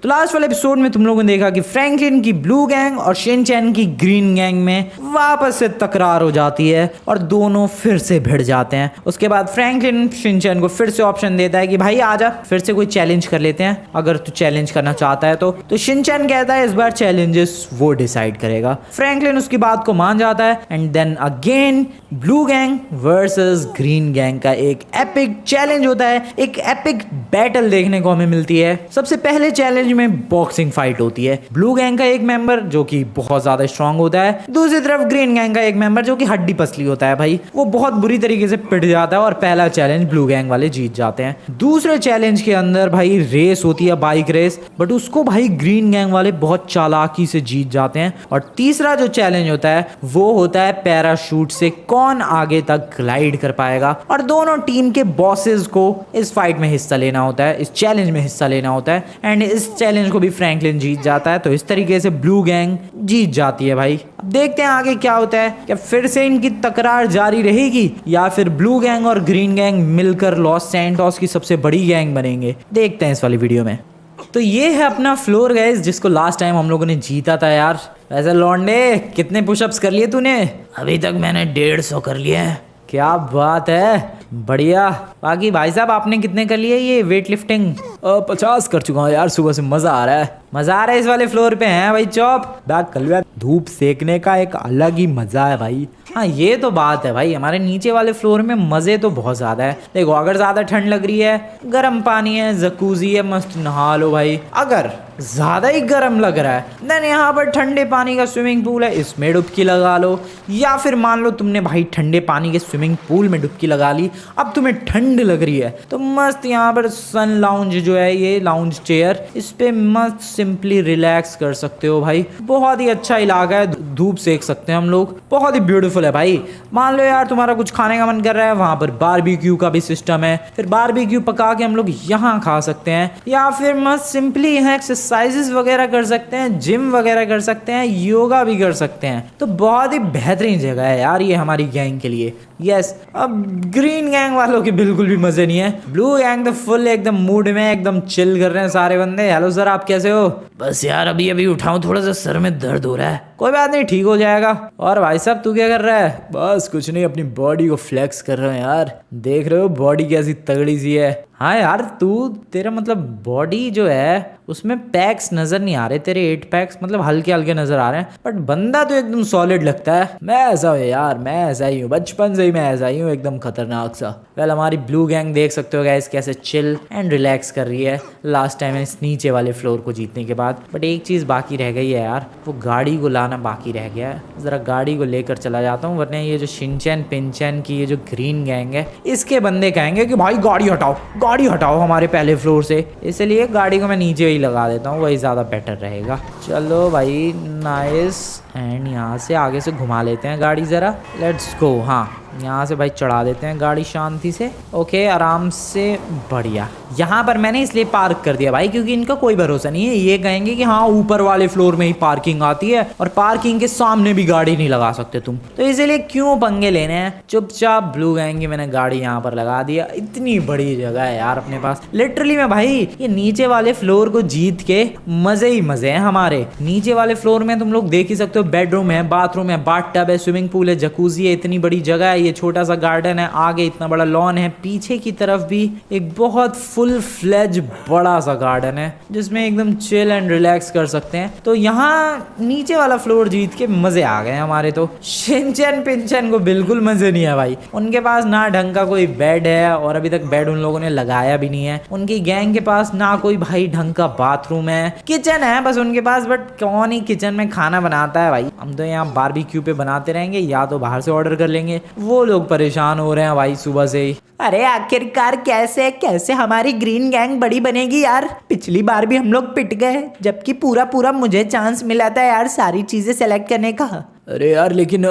तो लास्ट वाले एपिसोड में तुम लोगों ने देखा कि फ्रैंकलिन की ब्लू गैंग और शिनचैन की ग्रीन गैंग में वापस से तकरार हो जाती है और दोनों फिर से भिड़ जाते हैं। उसके बाद फ्रैंकलिन शिनचैन को फिर से ऑप्शन देता है कि भाई आजा फिर से कोई चैलेंज कर लेते हैं, अगर तू चैलेंज करना चाहता है तो शिनचैन कहता है इस बार चैलेंजेस वो डिसाइड करेगा। फ्रैंकलिन उसकी बात को मान जाता है and then again blue gang versus green gang का एक एपिक चैलेंज होता है, एक एपिक बैटल देखने को हमें मिलती है। सबसे पहले चैलेंज में बॉक्सिंग फाइट होती है। ब्लू गैंग का एक मेंबर जो कि बहुत ज्यादा स्ट्रांग होता है, दूसरी तरफ ग्रीन गैंग का एक मेंबर जो कि हड्डी पसली होता है। भाई वो बहुत बुरी तरीके से पिट जाता है और पहला चैलेंज ब्लू गैंग वाले जीत जाते हैं। दूसरे चैलेंज के अंदर भाई रेस होती है, बाइक रेस, बट उसको भाई ग्रीन गैंग वाले बहुत चालाकी से जीत जाते हैं। और तीसरा जो चैलेंज होता है वो होता है पैराशूट से कौन आगे तक ग्लाइड कर पाएगा, और दोनों टीम के बॉसेस को इस फाइट में हिस्सा लेना होता है, इस चैलेंज में हिस्सा लेना होता है एंड इस चैलेंज को भी फ्रैंकलिन जीत जाता है। तो इस तरीके से ब्लू गैंग जीत जाती है। भाई अब देखते हैं आगे क्या होता है, क्या फिर से इनकी तकरार जारी रहेगी या फिर ब्लू गैंग और ग्रीन गैंग मिलकर लॉस सैंटोस की सबसे बड़ी गैंग बनेंगे। देखते हैं इस वाली वीडियो में। तो ये है अपना फ्लोर गाइस, जिसको लास्ट टाइम हम लोगों ने जीता था यार। वैसे लौंडे कितने पुशअप्स कर लिए तूने? अभी तक मैंने 150 कर लिए हैं। क्या बात है, बढ़िया। बाकी भाई साहब आपने कितने कर लिए ये वेट लिफ्टिंग? 50 कर चुका हूँ यार, सुबह से मजा आ रहा है। मजा आ रहा है इस वाले फ्लोर पे हैं भाई चौप? बैक कलवा धूप सेकने का एक अलग ही मजा है भाई। हाँ ये तो बात है भाई, हमारे नीचे वाले फ्लोर में मजे तो बहुत ज्यादा है। देखो अगर ज्यादा ठंड लग रही है, गर्म पानी है, जकूजी है, मस्त नहा लो भाई। अगर ज्यादा ही गर्म लग रहा है देन यहाँ पर ठंडे पानी का स्विमिंग पूल है, इसमें डुबकी लगा लो। या फिर मान लो तुमने भाई ठंडे पानी के स्विमिंग पूल में डुबकी लगा ली, अब तुम्हें ठंड लग रही है तो मस्त यहाँ पर सन लाउंज जो है, ये लाउंज चेयर, इस पे मस्त सिंपली रिलैक्स कर सकते हो भाई। बहुत ही अच्छा इलाका है, धूप सेक सकते हैं हम लोग, बहुत ही ब्यूटीफुल है भाई। मान लो यार तुम्हारा कुछ खाने का मन कर रहा है, वहां पर बारबेक्यू का भी सिस्टम है, फिर बारबेक्यू पका के हम लोग यहाँ खा सकते हैं। या फिर मस्त सिंपली यहाँ एक्सरसाइजेस वगैरह कर सकते हैं, जिम वगैरह कर सकते हैं, योगा भी कर सकते हैं। तो बहुत ही बेहतरीन जगह है यार ये हमारी गैंग के लिए। यस अब ग्रीन गैंग वालों के बिल्कुल भी मजे नहीं है। ब्लू गैंग तो फुल एकदम मूड में, एकदम चिल कर रहे हैं सारे बंदे। हेलो सर आप कैसे हो? बस यार अभी अभी उठाऊं, थोड़ा सा सर में दर्द हो रहा है। कोई बात नहीं, ठीक हो जाएगा। और भाई साहब तू क्या कर रहा है? बस कुछ नहीं, अपनी बॉडी को फ्लेक्स कर रहे हैं यार। देख रहे हो बॉडी कैसी तगड़ी सी है। हाँ यार तेरा मतलब बॉडी जो है उसमें पैक्स नजर नहीं आ रहे तेरे, 8 पैक्स मतलब हल्के हल्के नजर आ रहे हैं, बट बंदा तो एकदम सॉलिड लगता है। मैं ऐसा हूँ यार, मैं ऐसा ही हूँ, बचपन से ही मैं ऐसा ही हूँ, एकदम खतरनाक सा। वेल हमारी ब्लू गैंग देख सकते हो गाइस कैसे चिल एंड रिलैक्स कर रही है लास्ट टाइम इस नीचे वाले फ्लोर को जीतने के बाद। बट एक चीज़ बाकी रह गई है यार, वो गाड़ी को लाना बाकी रह गया है। ज़रा गाड़ी को लेकर चला जाता हूँ, वरना ये जो शिनचैन पिनचैन की ये जो ग्रीन गैंग है इसके बंदे कहेंगे कि भाई गाड़ी हटाओ हमारे पहले फ्लोर से। इसलिए गाड़ी को मैं नीचे ही लगा देता हूँ, वही ज़्यादा बेटर रहेगा। चलो भाई नाइस, एंड यहाँ से आगे से घुमा लेते हैं गाड़ी ज़रा। Let's go. हाँ यहाँ से भाई चढ़ा देते हैं गाड़ी शांति से। ओके आराम से, बढ़िया। यहाँ पर मैंने इसलिए पार्क कर दिया भाई क्योंकि इनका कोई भरोसा नहीं है। ये कहेंगे कि हाँ ऊपर वाले फ्लोर में ही पार्किंग आती है और पार्किंग के सामने भी गाड़ी नहीं लगा सकते तुम, तो इसीलिए क्यों पंगे लेने हैं। चुपचाप ब्लू गैंग की मैंने गाड़ी यहाँ पर लगा दिया। इतनी बड़ी जगह है यार अपने पास लिटरली में भाई। ये नीचे वाले फ्लोर को जीत के मजे ही मजे हैं हमारे। नीचे वाले फ्लोर में तुम लोग देख ही सकते हो, बेडरूम है, बाथरूम है, बाथटब है, स्विमिंग पूल है, जकूजी है, इतनी बड़ी जगह है, ये छोटा सा गार्डन है, आगे इतना बड़ा लॉन है, पीछे की तरफ भी एक बहुत फुल फ्लेज बड़ा सा गार्डन है जिसमें एकदम चिल एंड रिलैक्स कर सकते हैं। तो यहाँ नीचे वाला फ्लोर जीत के मजे आ गए हमारे। तो शिनचैन पिनचैन को बिल्कुल मजे नहीं है भाई, उनके पास ना ढंग का कोई बेड है और अभी तक बेड उन लोगों ने लगाया भी नहीं है। उनकी गैंग के पास ना कोई भाई ढंग का बाथरूम है, किचन है बस उनके पास, बट कौन ही किचन में खाना बनाता है भाई। हम तो यहाँ बारबेक्यू पे बनाते रहेंगे या तो बाहर से ऑर्डर कर लेंगे। वो लोग परेशान हो रहे हैं भाई सुबह से ही। अरे आखिरकार कैसे हमारी ग्रीन गैंग बड़ी बनेगी यार। पिछली बार भी हम लोग पिट गए, जबकि पूरा मुझे चांस मिला था यार सारी चीजें सेलेक्ट करने का। अरे यार लेकिन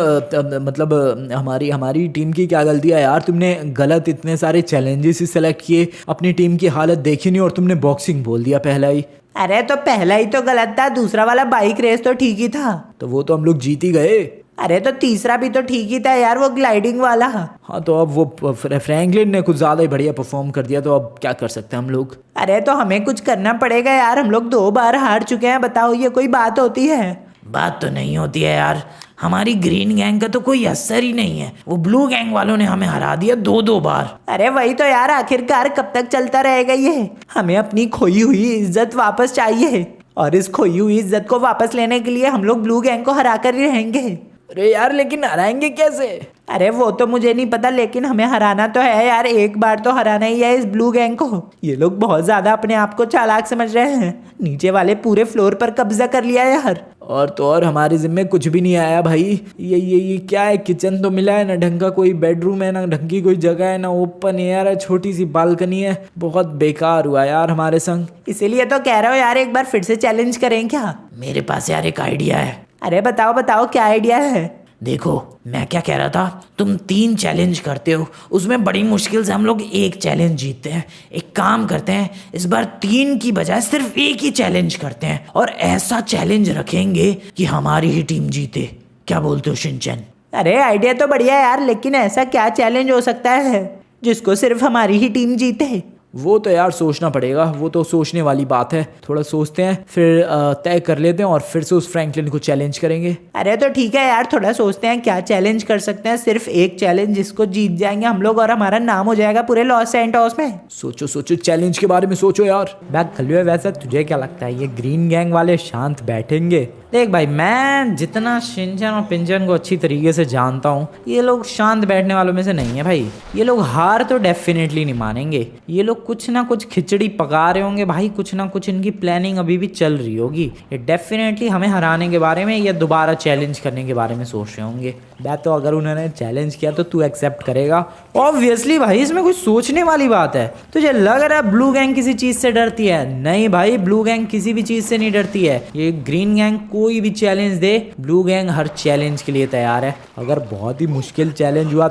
मतलब हमारी टीम की क्या गलती है यार? तुमने गलत इतने सारे चैलेंजेस ही सेलेक्ट किए, अपनी टीम की हालत देखी नहीं और तुमने बॉक्सिंग बोल दिया पहला ही। अरे तो पहला ही तो गलत था, दूसरा वाला बाइक रेस तो ठीक ही था। तो वो तो हम लोग जीत ही गए। अरे तो तीसरा भी तो ठीक ही था यार, वो ग्लाइडिंग वाला। हाँ तो अब वो फ्रैंकलिन ने कुछ ज़्यादा ही बढ़िया परफॉर्म कर दिया, तो अब क्या कर सकते हैं हम लोग। अरे तो हमें कुछ करना पड़ेगा यार, हम लोग 2 बार हार चुके हैं, बताओ ये कोई बात होती है? बात तो नहीं होती है यार, हमारी ग्रीन गैंग का तो कोई असर ही नहीं है, वो ब्लू गैंग वालों ने हमें हरा दिया 2-2 बार। अरे वही तो यार, आखिरकार कब तक चलता रहेगा ये? हमें अपनी खोई हुई इज्जत वापस चाहिए, और इस खोई हुई इज्जत को वापस लेने के लिए हम लोग ब्लू गैंग को हरा कर ही रहेंगे। अरे यार लेकिन हराएंगे कैसे? अरे वो तो मुझे नहीं पता, लेकिन हमें हराना तो है यार, एक बार तो हराना ही है इस ब्लू गैंग को। ये लोग बहुत ज्यादा अपने आप को चालाक समझ रहे हैं, नीचे वाले पूरे फ्लोर पर कब्जा कर लिया यार। और तो और हमारे जिम्मे कुछ भी नहीं आया भाई। ये क्या है, किचन तो मिला है, ना ढंग का कोई बेडरूम है, ना ढंग की कोई जगह है, ना ओपन एयर है, छोटी सी बालकनी है। बहुत बेकार हुआ यार हमारे संग। इसीलिए तो कह रहा हूँ यार, एक बार फिर से चैलेंज करें क्या? मेरे पास यार एक आइडिया है। अरे बताओ बताओ, क्या आइडिया है? देखो मैं क्या कह रहा था, तुम 3 चैलेंज करते हो, उसमें बड़ी मुश्किल से हम लोग 1 चैलेंज जीतते हैं। एक काम करते हैं, इस बार 3 की बजाय सिर्फ 1 ही चैलेंज करते हैं, और ऐसा चैलेंज रखेंगे कि हमारी ही टीम जीते। क्या बोलते हो शिनचैन? अरे आइडिया तो बढ़िया है यार, लेकिन ऐसा क्या चैलेंज हो सकता है जिसको सिर्फ हमारी ही टीम जीते? वो तो यार सोचना पड़ेगा, वो तो सोचने वाली बात है। थोड़ा सोचते हैं, फिर तय कर लेते हैं और फिर से उस फ्रैंकलिन को चैलेंज करेंगे। अरे तो ठीक है यार, थोड़ा सोचते हैं क्या चैलेंज कर सकते हैं। सिर्फ 1 चैलेंज जिसको जीत जाएंगे हम लोग, और हमारा नाम हो जाएगा पूरे लॉस सैंटोस में। सोचो सोचो, चैलेंज के बारे में सोचो यार। बैक खलुए, वैसे तुझे क्या लगता है ये ग्रीन गैंग वाले शांत बैठेंगे? देख भाई, मैं जितना शिनचैन और पिंचन को अच्छी तरीके से जानता हूँ, ये लोग शांत बैठने वालों में से नहीं है भाई। ये लोग हार तो डेफिनेटली नहीं मानेंगे, ये लोग कुछ ना कुछ खिचड़ी पका रहे होंगे भाई, कुछ ना कुछ इनकी प्लानिंग अभी भी चल रही होगी। ये डेफिनेटली हमें हराने के बारे में या दोबारा चैलेंज करने के बारे में सोच रहे होंगे। बैक तो अगर उन्होंने चैलेंज किया तो तू एक्सेप्ट करेगा? ऑब्वियसली भाई, इसमें कोई सोचने वाली बात है? तुझे लग रहा है ब्लू गैंग किसी चीज से डरती है? नहीं भाई, ब्लू गैंग किसी भी चीज से नहीं डरती है। ये ग्रीन गैंग कोई भी चैलेंज दे, ब्लू गैंग हर चैलेंज के लिए तैयार है। अगर बहुत ही मुश्किल चैलेंज हुआ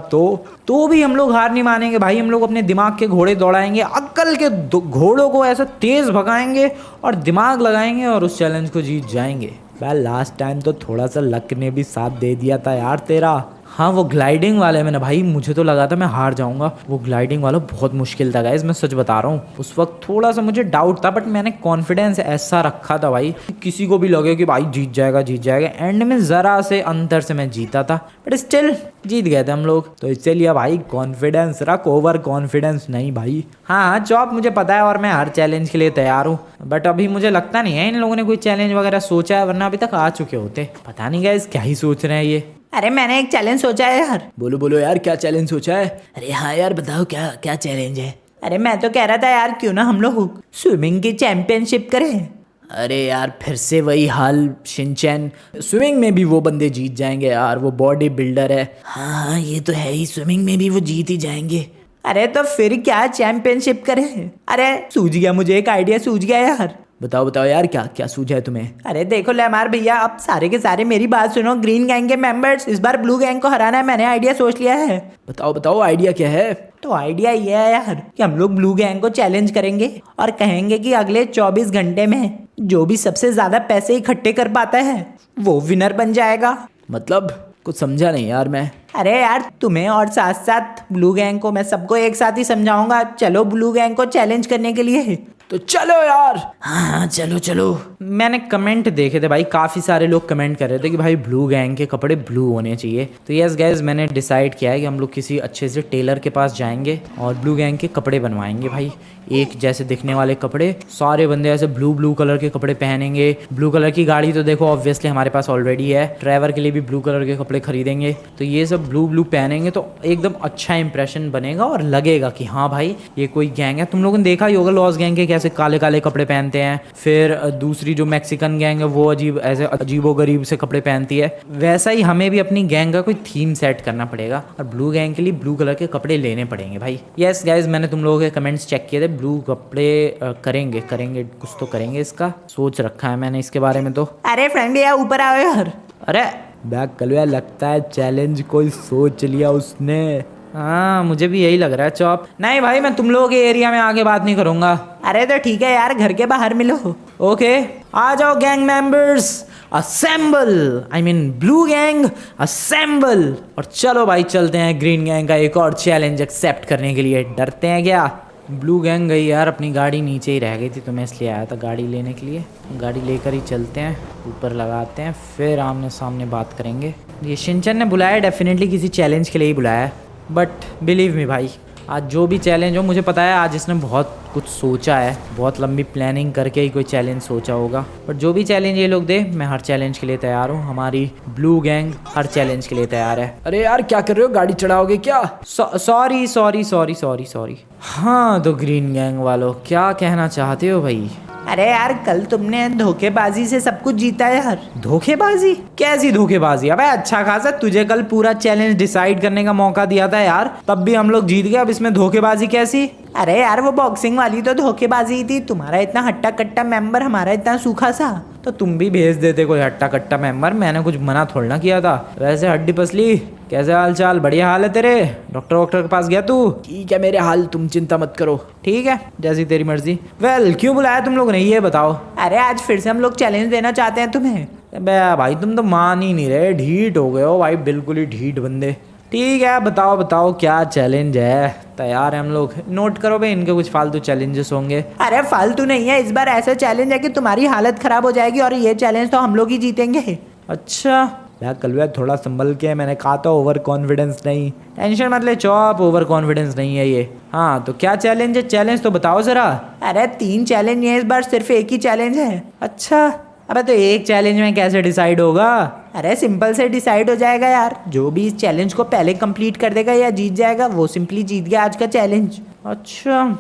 तो भी हम लोग हार नहीं मानेंगे भाई। हम लोग अपने दिमाग के घोड़े दौड़ाएंगे, अक्ल के घोड़ों को ऐसा तेज भगाएंगे और दिमाग लगाएंगे और उस चैलेंज को जीत जाएंगे। भाई लास्ट टाइम तो थोड़ा सा लक ने भी साथ दे दिया था यार तेरा। हाँ वो ग्लाइडिंग वाले में ना भाई, मुझे तो लगा था मैं हार जाऊंगा। वो ग्लाइडिंग वाला बहुत मुश्किल था गाइस, मैं सच बता रहा हूँ। उस वक्त थोड़ा सा मुझे डाउट था, बट मैंने कॉन्फिडेंस ऐसा रखा था भाई, किसी को भी लगे कि भाई जीत जाएगा जीत जाएगा। एंड में ज़रा से अंतर से मैं जीता था, बट स्टिल जीत गए थे हम लोग। तो इसलिए भाई कॉन्फिडेंस रख, ओवर कॉन्फिडेंस नहीं भाई। हाँ चौप, मुझे पता है और मैं हर चैलेंज के लिए तैयार हूँ, बट अभी मुझे लगता नहीं है इन लोगों ने कोई चैलेंज वगैरह सोचा है, वरना अभी तक आ चुके होते। पता नहीं गाइस क्या ही सोच रहे हैं ये। अरे मैंने एक चैलेंज सोचा है यार। बोलो बोलो यार, क्या चैलेंज सोचा है? अरे हाँ यार बताओ, क्या क्या चैलेंज है? अरे मैं तो कह रहा था यार, क्यों ना हम लोग स्विमिंग की चैंपियनशिप करें। अरे यार फिर से वही हाल शिनचैन, स्विमिंग में भी वो बंदे जीत जाएंगे यार, वो बॉडी बिल्डर है। हाँ ये तो है ही, स्विमिंग में भी वो जीत ही जाएंगे। अरे तो फिर क्या चैंपियनशिप करें? अरे सूझ गया, मुझे एक आइडिया सूझ गया यार। बताओ बताओ यार, क्या क्या सूझा है तुम्हें? अरे देखो लेमार भैया, अब सारे के सारे मेरी बात सुनो। ग्रीन गैंग के मेंबर्स, इस बार ब्लू गैंग को हराना है, मैंने आइडिया सोच लिया है। बताओ बताओ, आइडिया क्या है? तो आइडिया ये है यार कि हम लोग ब्लू गैंग को चैलेंज करेंगे और कहेंगे कि अगले 24 घंटे में जो भी सबसे ज्यादा पैसे इकट्ठे कर पाता है वो विनर बन जाएगा। मतलब कुछ समझा नहीं यार मैं। अरे यार तुम्हें और साथ साथ ब्लू गैंग को, मैं सबको एक साथ ही समझाऊंगा। चलो ब्लू गैंग को चैलेंज करने के लिए तो चलो यार। हाँ चलो चलो। मैंने कमेंट देखे थे भाई, काफ़ी सारे लोग कमेंट कर रहे थे कि भाई ब्लू गैंग के कपड़े ब्लू होने चाहिए। तो यस गाइस, मैंने डिसाइड किया है कि हम लोग किसी अच्छे से टेलर के पास जाएंगे और ब्लू गैंग के कपड़े बनवाएंगे भाई, एक जैसे दिखने वाले कपड़े। सारे बंदे ऐसे ब्लू कलर के कपड़े पहनेंगे। ब्लू कलर की गाड़ी तो देखो ऑब्वियसली हमारे पास ऑलरेडी है, ड्राइवर के लिए भी ब्लू कलर के कपड़े खरीदेंगे। तो ये सब ब्लू पहनेंगे तो एकदम अच्छा इंप्रेशन बनेगा और लगेगा कि हाँ भाई ये कोई गैंग है। तुम लोगों ने देखा ही होगा लॉस गैंग के कैसे काले काले कपड़े पहनते हैं। फिर दूसरी जो मैक्सिकन गैंग है वो ऐसे अजीबो गरीब से कपड़े पहनती है। वैसा ही हमें भी अपनी गैंग का कोई थीम सेट करना पड़ेगा और ब्लू गैंग के लिए ब्लू कलर के कपड़े लेने पड़ेंगे भाई। यस गाइज, मैंने तुम लोगों के कमेंट्स चेक किए थे, ब्लू कपड़े करेंगे कुछ तो करेंगे, इसका सोच रखा है मैंने इसके बारे में। तो अरे फ्रेंड भैया ऊपर आओ यार। अरे बैग कलवा, लगता है चैलेंज कोई सोच लिया उसने। हाँ मुझे भी यही लग रहा है चौप। नहीं भाई, मैं तुम लोगों के एरिया में आके बात नहीं करूंगा। अरे तो ठीक है यार, घर के बाहर मिलो। ओके, आ जाओ gang members, assemble, I mean blue gang assemble. और चलो भाई चलते हैं ग्रीन गैंग का एक और चैलेंज एक्सेप्ट करने के लिए। डरते हैं क्या? ब्लू गैंग गई यार, अपनी गाड़ी नीचे ही रह गई थी तो मैं इसलिए आया था गाड़ी लेने के लिए। गाड़ी लेकर ही चलते हैं, ऊपर लगाते हैं, फिर आमने सामने बात करेंगे। ये शिनचैन ने बुलाया, डेफिनेटली किसी चैलेंज के लिए ही बुलाया है, बट बिलीव मी भाई, आज जो भी चैलेंज हो, मुझे पता है आज इसने बहुत कुछ सोचा है, बहुत लंबी प्लानिंग करके ही कोई चैलेंज सोचा होगा। बट जो भी चैलेंज ये लोग दे, मैं हर चैलेंज के लिए तैयार हूँ। हमारी ब्लू गैंग हर चैलेंज के लिए तैयार है। अरे यार क्या कर रहे हो, गाड़ी चढ़ाओगे क्या? Sorry sorry sorry sorry sorry. हाँ तो ग्रीन गैंग वालों, क्या कहना चाहते हो भाई? अरे यार कल तुमने धोखेबाजी से सब कुछ जीता यार। धोखेबाजी? कैसी धोखेबाजी? अबे अच्छा खासा तुझे कल पूरा चैलेंज डिसाइड करने का मौका दिया था यार, तब भी हम लोग जीत गए, अब इसमें धोखेबाजी कैसी? अरे यार वो बॉक्सिंग वाली तो धोखेबाजी ही थी, तुम्हारा इतना हट्टा कट्टा मेंबर, हमारा इतना सूखा सा। तो तुम भी भेज देते कोई हट्टा कट्टा मेंबर, मैंने कुछ मना थोड़ा ना किया था। वैसे हड्डी पसली, कैसे हाल चाल? बढ़िया हाल है तेरे? डॉक्टर के पास गया तू? ठीक है मेरे हाल, तुम चिंता मत करो। ठीक है, जैसी तेरी मर्जी। वेल क्यों बुलाया तुम लोग ने, ये बताओ। अरे आज फिर से हम लोग चैलेंज देना चाहते हैं तुम्हें। बे भाई तुम तो मान ही नहीं रहे, ढीठ हो गए हो भाई, बिल्कुल ही ढीठ बंदे। ठीक है बताओ बताओ क्या चैलेंज है, तैयार है हम लोग। नोट करो भाई, इनके कुछ फालतू चैलेंजेस होंगे। अरे फालतू नहीं है, इस बार ऐसा चैलेंज है कि तुम्हारी हालत खराब हो जाएगी और ये चैलेंज तो हम लोग ही जीतेंगे। अच्छा यार कलवा थोड़ा संभल के, मैंने कहा था ओवर कॉन्फिडेंस नहीं। टेंशन मत ले चौप, ओवर कॉन्फिडेंस नहीं है ये। हाँ तो क्या चैलेंज है, चैलेंज तो बताओ जरा। अरे 3 चैलेंज है इस बार, सिर्फ एक ही चैलेंज है। अच्छा, अबे तो एक चैलेंज में कैसे डिसाइड होगा? अरे सिंपल से डिसाइड हो जाएगा यार, जो भी इस चैलेंज को पहले कंप्लीट कर देगा या जीत जाएगा वो सिंपली जीत गया आज का चैलेंज। अच्छा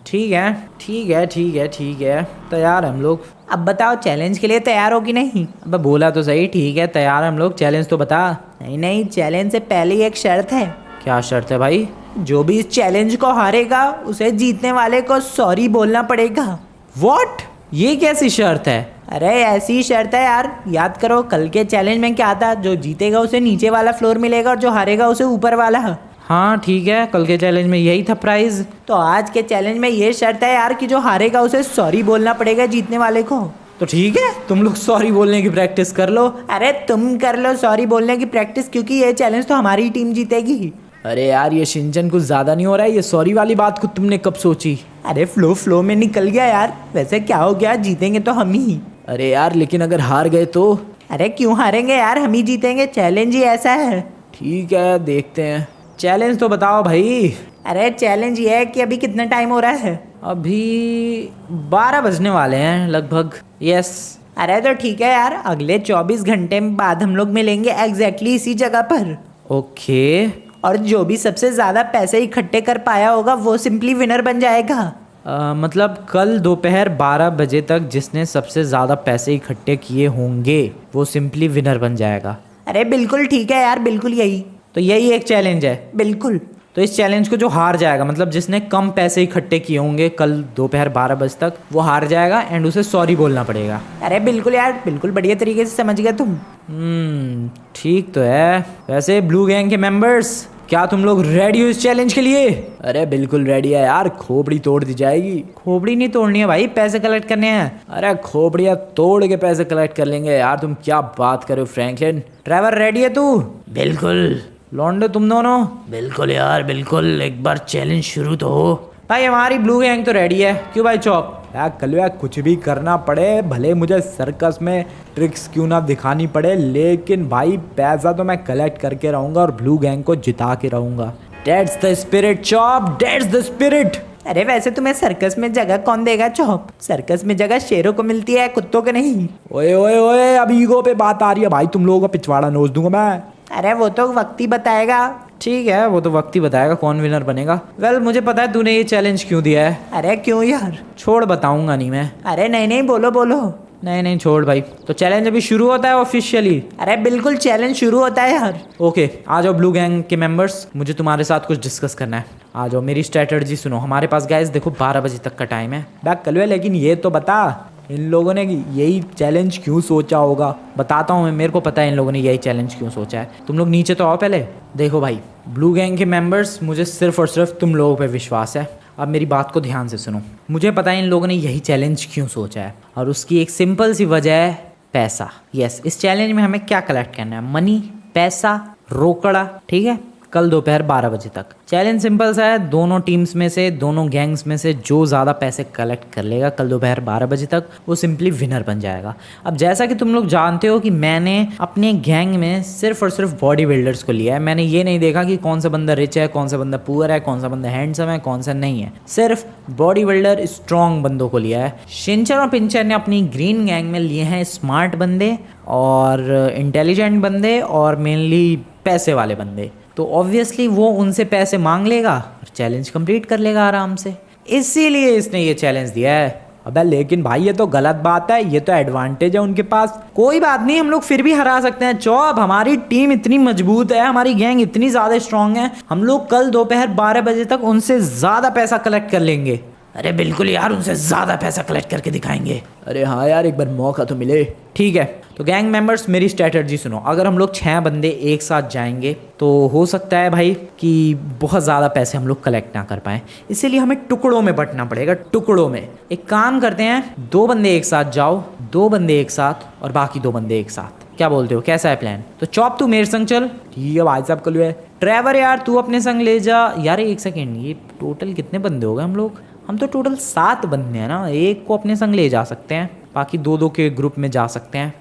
ठीक है ठीक है ठीक है ठीक है, तैयार हम लोग। अब बताओ चैलेंज के लिए तैयार हो कि नहीं? अबे बोला तो सही, ठीक है तैयार हम लोग, चैलेंज तो बता। नहीं नहीं, चैलेंज से पहले ही एक शर्त है। क्या शर्त है भाई? जो भी इस चैलेंज को हारेगा उसे जीतने वाले को सॉरी बोलना पड़ेगा। व्हाट? ये कैसी शर्त है? अरे ऐसी ही शर्त है यार, याद करो कल के चैलेंज में क्या था, जो जीतेगा उसे नीचे वाला फ्लोर मिलेगा और जो हारेगा उसे ऊपर वाला। हाँ ठीक है, कल के चैलेंज में यही था प्राइज। तो आज के चैलेंज में ये शर्त है यार कि जो हारेगा उसे सॉरी बोलना पड़ेगा जीतने वाले को। तो ठीक है, तुम लोग सॉरी बोलने की प्रैक्टिस कर लो। अरे तुम कर लो सॉरी बोलने की प्रैक्टिस, क्योंकि ये चैलेंज तो हमारी टीम जीतेगी। अरे यार ये शिनचैन कुछ ज्यादा नहीं हो रहा है, ये सॉरी वाली बात को तुमने कब सोची? अरे फ्लो में निकल गया यार। वैसे क्या हो गया, जीतेंगे तो हम ही। अरे यार लेकिन अगर हार गए तो? अरे क्यों हारेंगे यार, हम ही जीतेंगे, चैलेंज ही ऐसा है। ठीक है देखते हैं, चैलेंज तो बताओ भाई। अरे चैलेंज ये है कि अभी कितना टाइम हो रहा है? अभी 12 बजने वाले हैं लगभग। यस। अरे तो ठीक है यार, अगले 24 घंटे बाद हम लोग मिलेंगे एग्जैक्टली इसी जगह पर। ओके। और जो भी सबसे ज्यादा पैसे इकट्ठे कर पाया होगा वो सिंपली विनर बन जाएगा। मतलब कल दोपहर 12 बजे तक जिसने सबसे ज़्यादा पैसे इकट्ठे किए होंगे वो सिंपली विनर बन जाएगा। अरे बिल्कुल ठीक है यार, बिल्कुल यही। तो यही एक चैलेंज है? बिल्कुल। तो इस चैलेंज को जो हार जाएगा, मतलब जिसने कम पैसे इकट्ठे किए होंगे कल दोपहर 12 बजे तक, वो हार जाएगा एंड उसे सॉरी बोलना पड़ेगा। अरे बिल्कुल यार, बिल्कुल बढ़िया तरीके से समझ गए तुम। ठीक तो है। वैसे ब्लू गैंग के मेंबर्स, क्या तुम लोग रेडी हो इस चैलेंज के लिए? अरे बिल्कुल रेडी है यार, खोपड़ी तोड़ दी जाएगी। खोपड़ी नहीं तोड़नी है भाई, पैसे कलेक्ट करने हैं। अरे खोपड़ियाँ तोड़ के पैसे कलेक्ट कर लेंगे यार, तुम क्या बात कर रहे हो फ्रैंकलिन। ड्राइवर रेडी है तू? बिल्कुल। लौंडे तुम दोनों? बिल्कुल यार बिल्कुल, एक बार चैलेंज शुरू तो हो। भाई हमारी ब्लू गैंग तो रेडी है, क्यों भाई चौप? यार कलवा कुछ भी करना पड़े, भले मुझे सर्कस में ट्रिक्स क्यों ना दिखानी पड़े, लेकिन भाई पैसा तो मैं कलेक्ट करके रहूंगा और ब्लू गैंग को जिता के रहूंगा। That's the spirit चौप, that's the spirit। अरे वैसे तुम्हें सर्कस में जगह कौन देगा चौप? सर्कस में जगह शेरों को मिलती है, कुत्तों को नहीं। ओए ओए ओए, अब ईगो पे बात आ रही है भाई, तुम लोगों का पिछवाड़ा नोच दूंगा मैं। अरे वो तो वक्त ही बताएगा। ठीक है, वो तो वक्त ही बताएगा कौन विनर बनेगा। वेल मुझे पता है तूने ये चैलेंज क्यों दिया है। अरे क्यों यार? छोड़, बताऊंगा नहीं मैं। अरे नहीं नहीं, बोलो बोलो। नहीं छोड़ भाई। तो चैलेंज अभी शुरू होता है ऑफिशियली? अरे बिल्कुल चैलेंज शुरू होता है यार। ओके आ जाओ ब्लू गैंग के मेंबर्स, मुझे तुम्हारे साथ कुछ डिस्कस करना है। आ जाओ, मेरी स्ट्रेटजी सुनो। हमारे पास गाइस देखो 12 बजे तक का टाइम है। बैक कलवे, लेकिन ये तो बता इन लोगों ने यही चैलेंज क्यों सोचा होगा? बताता हूँ मैं, मेरे को पता है इन लोगों ने यही चैलेंज क्यों सोचा है। तुम लोग नीचे तो आओ पहले। देखो भाई ब्लू गैंग के मेंबर्स, मुझे सिर्फ और सिर्फ तुम लोगों पे विश्वास है। अब मेरी बात को ध्यान से सुनो। मुझे पता है इन लोगों ने यही चैलेंज क्यों सोचा है, और उसकी एक सिंपल सी वजह है पैसा। यस, इस चैलेंज में हमें क्या कलेक्ट करना है? मनी, पैसा, रोकड़ा। ठीक है, कल दोपहर 12 बजे तक। चैलेंज सिंपल सा है, दोनों टीम्स में से, दोनों गैंग्स में से जो ज़्यादा पैसे कलेक्ट कर लेगा कल दोपहर 12 बजे तक, वो सिंपली विनर बन जाएगा। अब जैसा कि तुम लोग जानते हो कि मैंने अपने गैंग में सिर्फ और सिर्फ बॉडी बिल्डर्स को लिया है। मैंने ये नहीं देखा कि कौन सा बंदा रिच है, कौन सा बंदा पुअर है, कौन सा बंदा हैंडसम है, कौन सा नहीं है। सिर्फ बॉडी बिल्डर स्ट्रॉन्ग बंदों को लिया है। शिनचर और पिंचर ने अपनी ग्रीन गैंग में लिए हैं स्मार्ट बंदे और इंटेलिजेंट बंदे और मेनली पैसे वाले बंदे। तो ऑब्वियसली वो उनसे पैसे मांग लेगा और चैलेंज कंप्लीट कर लेगा आराम से, इसीलिए इसने ये चैलेंज दिया है। अबे लेकिन भाई ये तो गलत बात है, ये तो एडवांटेज है उनके पास। कोई बात नहीं, हम लोग फिर भी हरा सकते हैं। चौब, हमारी टीम इतनी मजबूत है, हमारी गैंग इतनी ज्यादा स्ट्रांग है, हम लोग कल दोपहर 12 बजे तक उनसे ज्यादा पैसा कलेक्ट कर लेंगे। अरे बिल्कुल यार, उनसे ज़्यादा पैसा कलेक्ट करके दिखाएंगे। अरे हाँ यार, एक बार मौका तो मिले। ठीक है, तो गैंग मेंबर्स मेरी स्ट्रेटजी सुनो। अगर हम लोग 6 बंदे एक साथ जाएंगे तो हो सकता है भाई कि बहुत ज़्यादा पैसे हम लोग कलेक्ट ना कर पाएँ, इसीलिए हमें टुकड़ों में बंटना पड़ेगा। टुकड़ों में एक काम करते हैं, 2 बंदे एक साथ जाओ, 2 बंदे एक साथ और बाकी 2 बंदे एक साथ। क्या बोलते हो, कैसा है प्लान? तो चॉप तू मेरे संग चल। ठीक है भाई साहब, कल है। ट्रेवर यार तू अपने संग ले जा। यार एक सेकेंड, ये टोटल कितने बंदे हो गए हम लोग? हम तो टोटल 7 बंदे हैं ना, एक को अपने संग ले जा सकते हैं, बाकी 2-2 के ग्रुप में जा सकते हैं।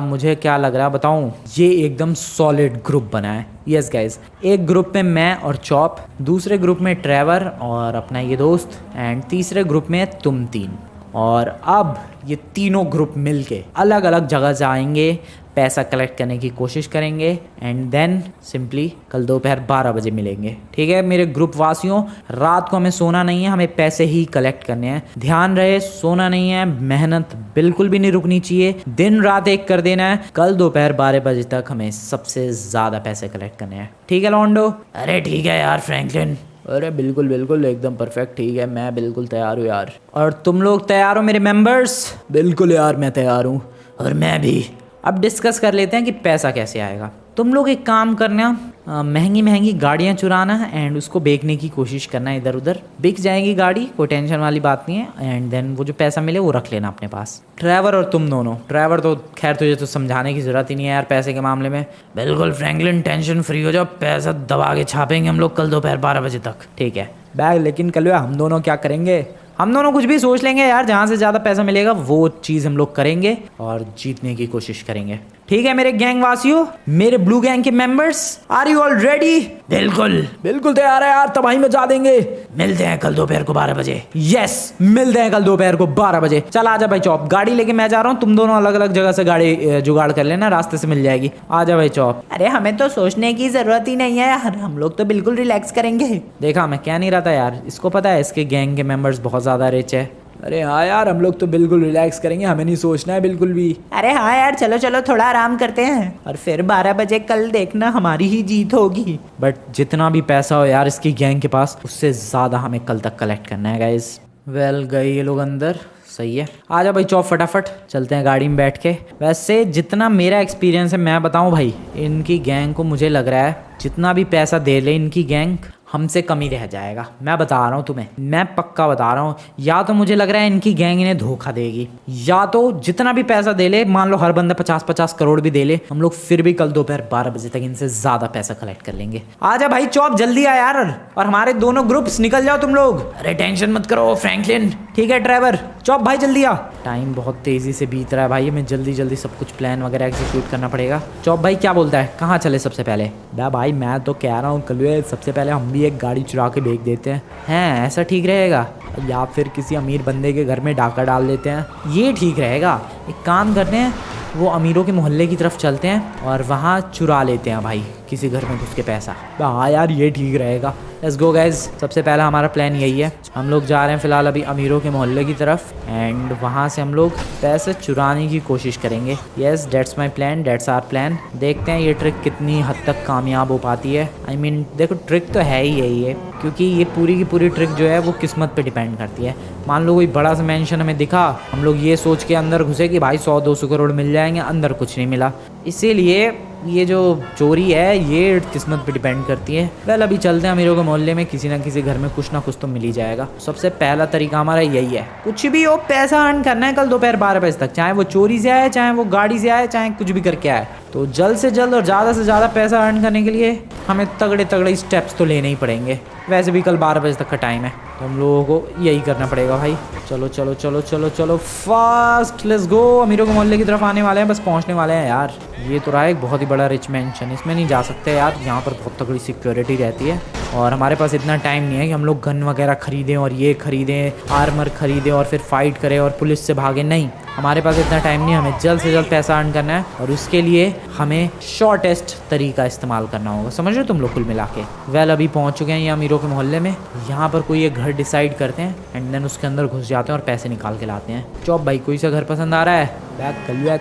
मुझे क्या लग रहा है बताऊं, ये एकदम सॉलिड ग्रुप बना है। यस गाइज, एक ग्रुप में मैं और चॉप, दूसरे ग्रुप में ट्रेवर और अपना ये दोस्त, एंड तीसरे ग्रुप में तुम 3। और अब ये तीनों ग्रुप मिलके अलग अलग जगह जाएंगे, पैसा कलेक्ट करने की कोशिश करेंगे एंड देन सिंपली कल दोपहर 12 बजे मिलेंगे। ठीक है मेरे ग्रुप वासियों, रात को हमें सोना नहीं है, हमें पैसे ही कलेक्ट करने हैं। ध्यान रहे, सोना नहीं है, मेहनत बिल्कुल भी नहीं रुकनी चाहिए, दिन रात एक कर देना है। कल दोपहर 12 बजे तक हमें सबसे ज़्यादा पैसे कलेक्ट करने हैं। ठीक है लॉन्डो? अरे ठीक है यार फ्रैंकलिन। अरे बिल्कुल बिल्कुल एकदम परफेक्ट। ठीक है, मैं बिल्कुल तैयार हूँ यार। और तुम लोग तैयार हो मेरे मेंबर्स? बिल्कुल यार, मैं तैयार हूँ। और मैं भी। अब डिस्कस कर लेते हैं कि पैसा कैसे आएगा। तुम लोग एक काम करना, महंगी महंगी गाड़ियाँ चुराना है एंड उसको बेचने की कोशिश करना। इधर उधर बिक जाएगी गाड़ी, कोई टेंशन वाली बात नहीं है। एंड देन वो जो पैसा मिले वो रख लेना अपने पास। ट्रैवर और तुम दोनों, ट्रैवर तो खैर तुझे तो समझाने की ज़रूरत ही नहीं है यार पैसे के मामले में। बिल्कुल फ्रैंकलिन, टेंशन फ्री हो जाओ, पैसा दबा के छापेंगे हम लोग कल दोपहर 12 बजे तक। ठीक है बैग, लेकिन कल हम दोनों क्या करेंगे? हम दोनों कुछ भी सोच लेंगे यार, जहाँ से ज़्यादा पैसा मिलेगा वो चीज़ हम लोग करेंगे और जीतने की कोशिश करेंगे। ठीक है मेरे गैंग वासियों, मेरे ब्लू गैंग के members, are you all ready? बिल्कुल बिल्कुल तैयार है यार, तबाही में जा देंगे। मिलते हैं कल दोपहर को 12 बजे। यस, मिलते हैं कल दोपहर को 12 बजे। चल आजा भाई चौप, गाड़ी लेके मैं जा रहा हूँ, तुम दोनों अलग अलग जगह से गाड़ी जुगाड़ कर लेना, रास्ते से मिल जाएगी। आजा भाई चौप। अरे हमें तो सोचने की जरूरत ही नहीं है यार, हम लोग तो बिल्कुल रिलैक्स करेंगे। देखा मैं क्या नहीं रहा था यार, इसको पता है इसके गैंग के मेंबर्स बहुत ज़्यादा रिच है। अरे हाँ यार, हम लोग तो बिल्कुल रिलैक्स करेंगे, हमें नहीं सोचना है बिल्कुल भी। अरे हाँ यार, चलो चलो थोड़ा आराम करते हैं और फिर 12 बजे कल देखना हमारी ही जीत होगी। बट जितना भी पैसा हो यार इसकी गैंग के पास, उससे ज़्यादा हमें कल तक कलेक्ट करना है गाइज। वेल गए ये लोग अंदर, सही है। आजा भाई चौप, फटाफट चलते हैं गाड़ी में बैठ के। वैसे जितना मेरा एक्सपीरियंस है मैं बताऊं भाई, इनकी गैंग को मुझे लग रहा है जितना भी पैसा दे ले इनकी गैंग, हमसे कम ही रह जाएगा। मैं बता रहा हूँ तुम्हें, मैं पक्का बता रहा हूँ। या तो मुझे लग रहा है इनकी गैंग इन्हें धोखा देगी, या तो जितना भी पैसा दे ले, मान लो हर बंदा 50-50 करोड़ भी दे ले, हम लोग फिर भी कल दोपहर 12 बजे तक इनसे ज़्यादा पैसा कलेक्ट कर लेंगे। आजा भाई चौप, जल्दी आ यार, और हमारे दोनों ग्रुप्स निकल जाओ तुम लोग। अरे टेंशन मत करो फ्रैंकलिन। ठीक है ड्राइवर, चौप भाई जल्दी आ। टाइम बहुत तेज़ी से बीत रहा है भाई, हमें जल्दी जल्दी सब कुछ प्लान वगैरह एग्जीक्यूट करना पड़ेगा। चौप भाई क्या बोलता है, कहाँ चले सबसे पहले? भाई मैं तो कह रहा हूँ कल सबसे पहले हम भी एक गाड़ी चुरा के बेच देते हैं। ऐसा ठीक रहेगा? या फिर किसी अमीर बंदे के घर में डाका डाल देते हैं, ये ठीक रहेगा। एक काम करते हैं, वो अमीरों के मोहल्ले की तरफ चलते हैं और वहाँ चुरा लेते हैं भाई किसी घर में घुस के पैसा। हाँ यार ये ठीक रहेगा। लेट्स गो गाइज, सबसे पहला हमारा प्लान यही है। हम लोग जा रहे हैं फिलहाल अभी अमीरों के मोहल्ले की तरफ एंड वहाँ से हम लोग पैसे चुराने की कोशिश करेंगे। Yes, that's my plan, that's our plan. देखते हैं ये ट्रिक कितनी हद तक कामयाब हो पाती है। आई मीन देखो ट्रिक तो है ही यही है, क्योंकि ये पूरी की पूरी ट्रिक जो है वो किस्मत पे डिपेंड करती है। मान लो कोई बड़ा सा मेंशन हमें दिखा, हम लोग ये सोच के अंदर घुसे कि भाई 100-200 करोड़ मिल जाएंगे, अंदर कुछ नहीं मिला। इसीलिए ये जो चोरी है ये किस्मत पे डिपेंड करती है। वेल अभी चलते हैं अमीरों के मोहल्ले में, किसी ना किसी घर में कुछ ना कुछ तो मिल ही जाएगा। सबसे पहला तरीका हमारा यही है, कुछ भी हो पैसा अर्न करना है कल दोपहर 12 बजे तक, चाहे वो चोरी से आए, चाहे वो गाड़ी से आए, चाहे कुछ भी करके आए। तो जल्द से जल्द और ज़्यादा से ज़्यादा पैसा अर्न करने के लिए हमें तगड़े तगड़े स्टेप्स तो लेने ही पड़ेंगे। वैसे भी कल 12 बजे तक का टाइम है, तो हम लोगों को यही करना पड़ेगा भाई। चलो चलो चलो चलो चलो फास्ट, लेट्स गो। अमीरों के मोहल्ले की तरफ आने वाले हैं, बस पहुंचने वाले हैं यार। ये तो रहा एक बहुत ही बड़ा रिच मैंशन, इसमें नहीं जा सकते यार, यहाँ पर बहुत तगड़ी सिक्योरिटी रहती है और हमारे पास इतना टाइम नहीं है कि हम लोग गन वगैरह खरीदें और ये खरीदें, आर्मर खरीदें और फिर फाइट करें और पुलिस से भागें। नहीं, हमारे पास इतना टाइम नहीं है, हमें जल्द से जल्द पैसा अर्न करना है और उसके लिए हमें शॉर्टेस्ट तरीका इस्तेमाल करना होगा, समझ रहे हो तुम लोग कुल मिला के। वेल अभी पहुंच चुके हैं ये अमीरों के मोहल्ले में, यहाँ पर कोई एक घर डिसाइड करते हैं एंड देन उसके अंदर घुस जाते हैं और पैसे निकाल के लाते हैं। चौप भाई कोई सा घर पसंद आ रहा है? बैग कल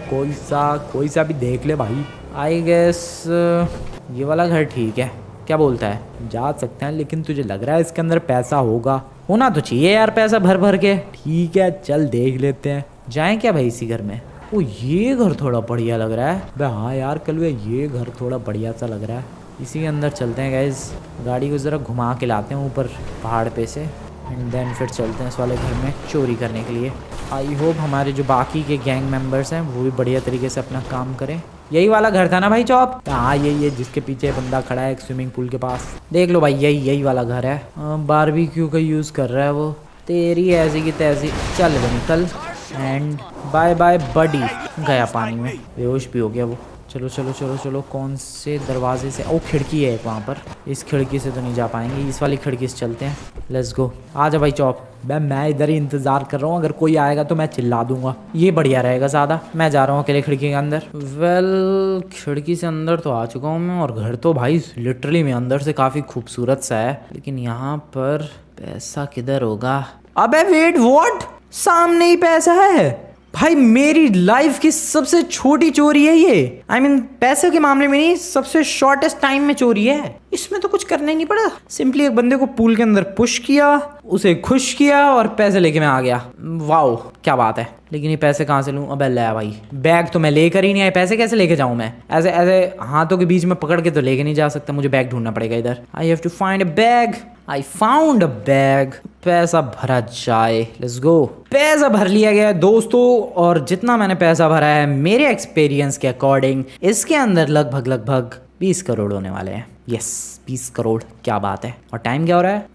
कोई सा भी देख ले भाई। आई गेस ये वाला घर ठीक है, क्या बोलता है? जा सकते हैं, लेकिन तुझे लग रहा है इसके अंदर पैसा होगा? होना तो चाहिए यार पैसा भर भर के। ठीक है चल देख लेते हैं। जाएं क्या भाई इसी घर में? ओ ये घर थोड़ा बढ़िया लग रहा है। बे हाँ यार कलवे ये घर थोड़ा बढ़िया सा लग रहा है। इसी के अंदर चलते हैं गाइस, गाड़ी को ज़रा घुमा के लाते हैं ऊपर पहाड़ पे से एंड देन फिर चलते हैं इस वाले घर में चोरी करने के लिए। आई होप हमारे जो बाकी के गैंग मेंबर्स हैं वो भी बढ़िया तरीके से अपना काम करें। यही वाला घर था ना भाई चौप? हाँ यही जिसके पीछे बंदा खड़ा है एक स्विमिंग पूल के पास। देख लो भाई यही वाला घर है। बारबेक्यू का यूज़ कर रहा है वो। तेरी ऐसी की तैसी, चल लो निकल एंड बाय बाय बडी। गया पानी में, बेहोश भी हो गया वो। चलो चलो चलो चलो, कौन से दरवाजे से? ओ खिड़की है एक वहाँ पर, इस खिड़की से तो नहीं जा पाएंगे, इस वाली खिड़की से चलते हैं। लेट्स गो, आ जा भाई चौप। मैं इधर ही इंतज़ार कर रहा हूँ, अगर कोई आएगा तो मैं चिल्ला दूंगा। ये बढ़िया रहेगा ज़्यादा। मैं जा रहा हूँ अकेले खिड़की के अंदर। वेल खिड़की से अंदर तो आ चुका हूँ मैं, और घर तो भाई लिटरली में अंदर से काफ़ी खूबसूरत सा है, लेकिन यहाँ पर पैसा किधर होगा? अबे वेट व्हाट, सामने ही पैसा है भाई। मेरी लाइफ की सबसे छोटी चोरी है ये। I mean, पैसे के मामले में नहीं, सबसे शॉर्टेस्ट टाइम में चोरी है। इसमें तो कुछ करना ही नहीं पड़ा, सिंपली एक बंदे को पूल के अंदर पुश किया, उसे खुश किया और पैसे लेके मैं आ गया। वाओ क्या बात है। लेकिन ये पैसे कहाँ से लूँ? अबे ले भाई, बैग तो मैं लेकर ही नहीं आया, पैसे कैसे लेके जाऊँ मैं? ऐसे ऐसे हाथों के बीच में पकड़ के तो लेके नहीं जा सकता, मुझे बैग ढूंढना पड़ेगा इधर। I have to find a bag. I found a bag. पैसा भरा जाए, लेट्स गो। पैसा भर लिया गया दोस्तों, और जितना मैंने पैसा भरा है मेरे एक्सपीरियंस के अकॉर्डिंग इसके अंदर लगभग 20 करोड़ होने वाले हैं। यस 20 करोड़, क्या बात है। और टाइम क्या हो रहा है?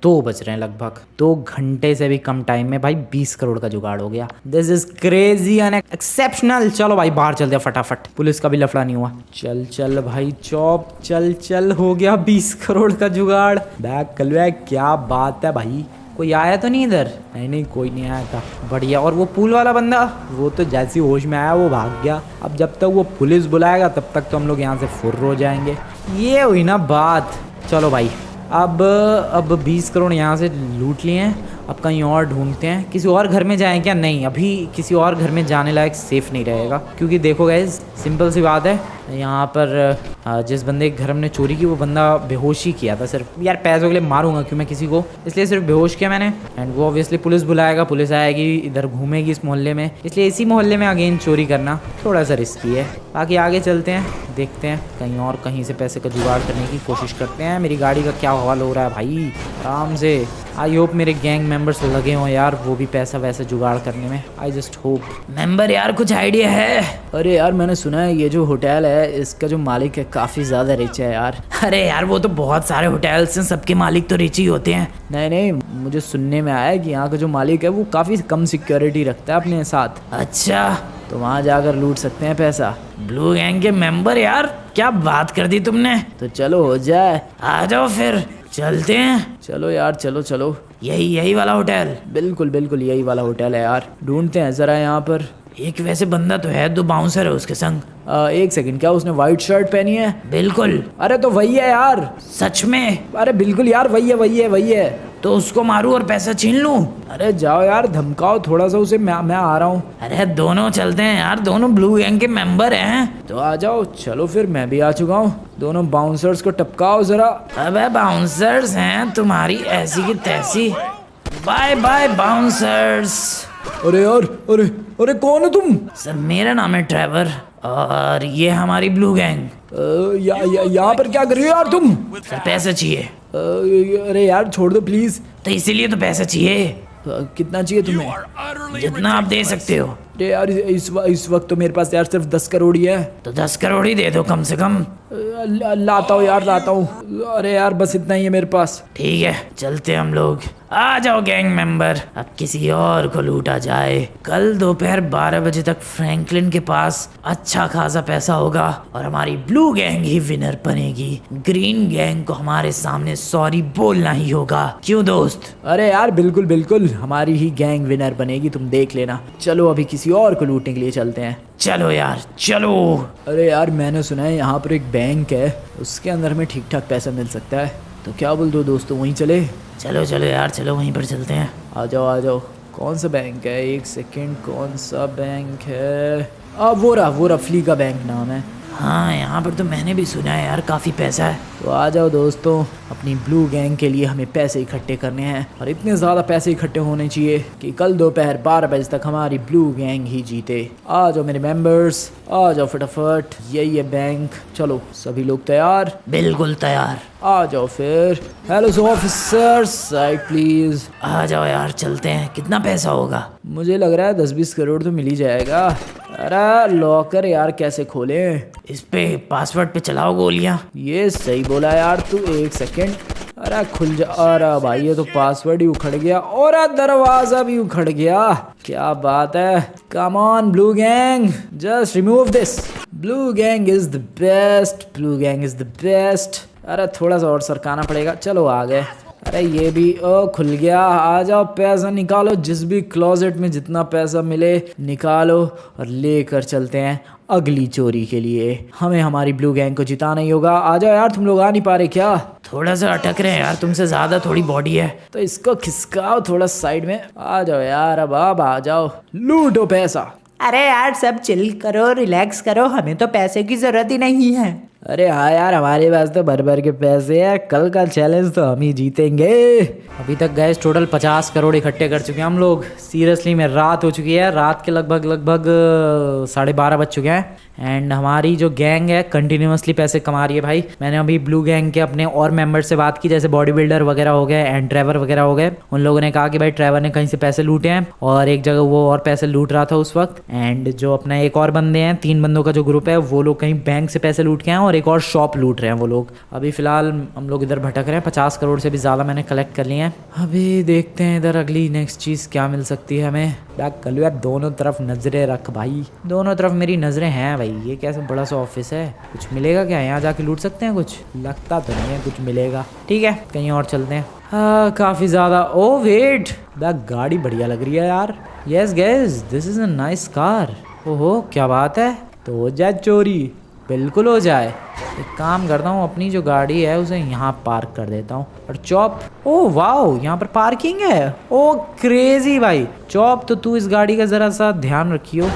2 बज रहे हैं लगभग। 2 घंटे से भी कम टाइम में भाई 20 करोड़ का जुगाड़ हो गया। This is crazy and exceptional. चलो भाई बाहर चलते हैं फटाफट, पुलिस का भी लफड़ा नहीं हुआ। चल चल भाई चौप, चल चल, हो गया 20 करोड़ का जुगाड़। बैग कलवा, क्या बात है भाई। कोई आया तो नहीं इधर? नहीं कोई नहीं आया था। बढ़िया। और वो पूल वाला बंदा? वो तो जैसी होश में आया वो भाग गया। अब जब तक वो पुलिस बुलाएगा तब तक तो हम लोग यहाँ से फुर्र हो जाएंगे। ये हुई ना बात। चलो भाई अब 20 करोड़ यहाँ से लूट लिए हैं, अब कहीं और ढूंढते हैं। किसी और घर में जाएं क्या? नहीं, अभी किसी और घर में जाने लायक सेफ नहीं रहेगा, क्योंकि देखो गाइस सिंपल सी बात है, यहाँ पर जिस बंदे के घर हमने चोरी की वो बंदा बेहोश ही किया था। सिर्फ यार पैसों के लिए मारूंगा क्यों मैं किसी को, इसलिए सिर्फ बेहोश किया मैंने। एंड वो ऑब्वियसली पुलिस बुलाएगा, पुलिस आएगी, इधर घूमेगी इस मोहल्ले में, इसलिए इसी मोहल्ले में अगेन चोरी करना थोड़ा सा रिस्की है। बाकी आगे चलते हैं, देखते हैं कहीं और कहीं से पैसे का जुगाड़ करने की कोशिश करते हैं। मेरी गाड़ी का क्या हवाल हो रहा है भाई, आराम से। आई होप मेरे गैंग मेंबर्स लगे हों यार वो भी पैसा वैसे जुगाड़ करने में। I just hope. मेंबर यार कुछ आइडिया है? अरे यार मैंने सुना है ये जो होटल है इसका जो मालिक है काफ़ी ज़्यादा रिच है यार। अरे यार वो तो बहुत सारे होटल्स हैं, सबके मालिक तो रिच ही होते हैं। नहीं मुझे सुनने में आया है कि यहाँ का जो मालिक है वो काफ़ी कम सिक्योरिटी रखता है अपने साथ। अच्छा, तो वहाँ जाकर लूट सकते हैं पैसा। ब्लू गैंग के मेंबर यार क्या बात कर दी तुमने। तो चलो हो जाए, आ जाओ फिर चलते हैं। चलो यार चलो। यही वाला होटल? बिल्कुल यही वाला होटल है यार। ढूंढते हैं ज़रा यहाँ पर। एक वैसे बंदा तो है, 2 बाउंसर है उसके संग। एक सेकंड, क्या उसने वाइट शर्ट पहनी है? बिल्कुल। अरे तो वही है यार। सच में? अरे बिल्कुल यार वही है। तो उसको मारूं और पैसा छीन लूं? अरे जाओ यार, धमकाओ थोड़ा सा उसे, मैं आ रहा हूँ। अरे दोनों चलते हैं यार, दोनों ब्लू गैंग के मेंबर हैं। तो आ जाओ। चलो फिर मैं भी आ चुका हूँ। दोनों बाउंसर्स को टपकाओ जरा। अबे बाउंसर्स हैं तुम्हारी ऐसी की तैसी। Bye bye bouncers. अरे यार अरे कौन हो तुम? सर मेरा नाम है ट्रेवर और ये हमारी ब्लू गैंग। यहाँ पर क्या कर रही हो यार तुम? सर पैसा चाहिए। अरे यार छोड़ दो प्लीज। तो इसीलिए तो पैसा चाहिए, कितना चाहिए तुम्हें? जितना आप दे सकते हो। अरे यार इस वक्त तो मेरे पास यार सिर्फ 10 करोड़ ही है। तो 10 करोड़ ही दे दो कम से कम। लाता हूँ यार, लाता हूँ। अरे यार बस इतना ही है मेरे पास। ठीक है चलते हम लोग। आ जाओ गैंग मेंबर, अब किसी और को लूटा जाए। कल दोपहर 12 बजे तक फ्रैंकलिन के पास अच्छा खासा पैसा होगा और हमारी ब्लू गैंग ही विनर बनेगी। ग्रीन गैंग को हमारे सामने सॉरी बोलना ही होगा, क्यों दोस्त? अरे यार बिल्कुल बिल्कुल, हमारी ही गैंग विनर बनेगी, तुम देख लेना। चलो अभी किसी और को लूटने के लिए चलते हैं। चलो यार चलो। अरे यार मैंने सुना है यहाँ पर एक बैंक है, उसके अंदर हमें ठीक ठाक पैसा मिल सकता है, तो क्या बोल दो दोस्तों, वहीं चले? चलो चलो यार चलो, वहीं पर चलते हैं। आ जाओ आ जाओ। कौन सा बैंक है? एक सेकंड, कौन सा बैंक है? वो रहा फ्ली का बैंक नाम है। हाँ यहाँ पर तो मैंने भी सुना है यार, काफ़ी पैसा है। तो आ जाओ दोस्तों, अपनी ब्लू गैंग के लिए हमें पैसे इकट्ठे करने हैं और इतने ज़्यादा पैसे इकट्ठे होने चाहिए कि कल दोपहर 12 बजे तक हमारी ब्लू गैंग ही जीते। आ जाओ मेरे मेंबर्स, आ जाओ फटाफट, यही है बैंक। चलो सभी लोग तैयार? बिल्कुल तैयार। आ जाओ फिर। Hello officers, side please. आ जाओ यार चलते हैं। कितना पैसा होगा? मुझे लग रहा है 10-20 करोड़ तो मिल ही जाएगा। अरे लॉकर यार कैसे खोलें? इस पे पासवर्ड पे चलाओ गोलियां। ये सही बोला यार तू, एक सेकंड। अरे खुल जा। अरे भाई ये तो पासवर्ड ही उखड़ गया और दरवाजा भी उखड़ गया। क्या बात है। Come on blue gang, just remove this. Blue gang is the best, blue gang is the best. अरे थोड़ा सा और सरकाना पड़ेगा। चलो आ गए। अरे ये भी खुल गया। आ जाओ, पैसा निकालो, जिस भी क्लोजेट में जितना पैसा मिले निकालो और लेकर चलते हैं अगली चोरी के लिए। हमें हमारी ब्लू गैंग को जिताना ही होगा। आ जाओ यार, तुम लोग आ नहीं पा रहे क्या? थोड़ा सा अटक रहे हैं यार, तुमसे ज़्यादा थोड़ी बॉडी है। तो इसको खिसकाओ थोड़ा साइड में। आ जाओ यार, अब आ जाओ, लूटो पैसा। अरे यार सब चिल करो, रिलैक्स करो, हमें तो पैसे की जरूरत ही नहीं है। अरे हाँ यार, हमारे पास तो भर भर के पैसे हैं, कल का चैलेंज तो हम ही जीतेंगे। अभी तक गैस टोटल 50 करोड़ इकट्ठे कर चुके हैं हम लोग। सीरियसली में रात हो चुकी है, रात के लगभग 12:30 बज चुके हैं एंड हमारी जो गैंग है कंटिन्यूसली पैसे कमा रही है भाई। मैंने अभी ब्लू गैंग के अपने और मेंबर से बात की, जैसे बॉडी बिल्डर वगैरह हो गए एंड ट्रेवर वगैरह हो गए। उन लोगों ने कहा कि भाई ट्रेवर ने कहीं से पैसे लूटे हैं और एक जगह वो और पैसे लूट रहा था उस वक्त। एंड जो अपना एक और बंदे हैं, 3 बंदों का जो ग्रुप है, वो लोग कहीं बैंक से पैसे लूट के हैं और एक और शॉप लूट रहे हैं वो लोग। अभी फिलहाल हम लोग इधर भटक रहे हैं। 50 करोड़ से भी ज़्यादा मैंने कलेक्ट कर लिए हैं। अभी देखते हैं इधर अगली नेक्स्ट चीज़ क्या मिल सकती है हमें। कलू यार दोनों तरफ नजरें रख भाई, दोनों तरफ मेरी नजरें हैं भाई। ये कैसा बड़ा सा ऑफिस है, कुछ मिलेगा क्या? यहाँ जाके लूट सकते हैं? कुछ लगता तो नहीं है कुछ मिलेगा। ठीक है कहीं और चलते हैं। हाँ काफ़ी ज़्यादा। ओ वेट, गाड़ी बढ़िया लग रही है यार। Yes gas, this is a nice car. ओहो क्या बात है। तो हो जाए चोरी, बिल्कुल हो जाए। एक काम करता हूँ, अपनी जो गाड़ी है उसे यहाँ पार्क कर देता हूँ और चॉप। ओ वाओ, यहाँ पर पार्किंग है। ओ क्रेजी भाई। चॉप तो तू इस गाड़ी का ज़रा सा ध्यान रखियो,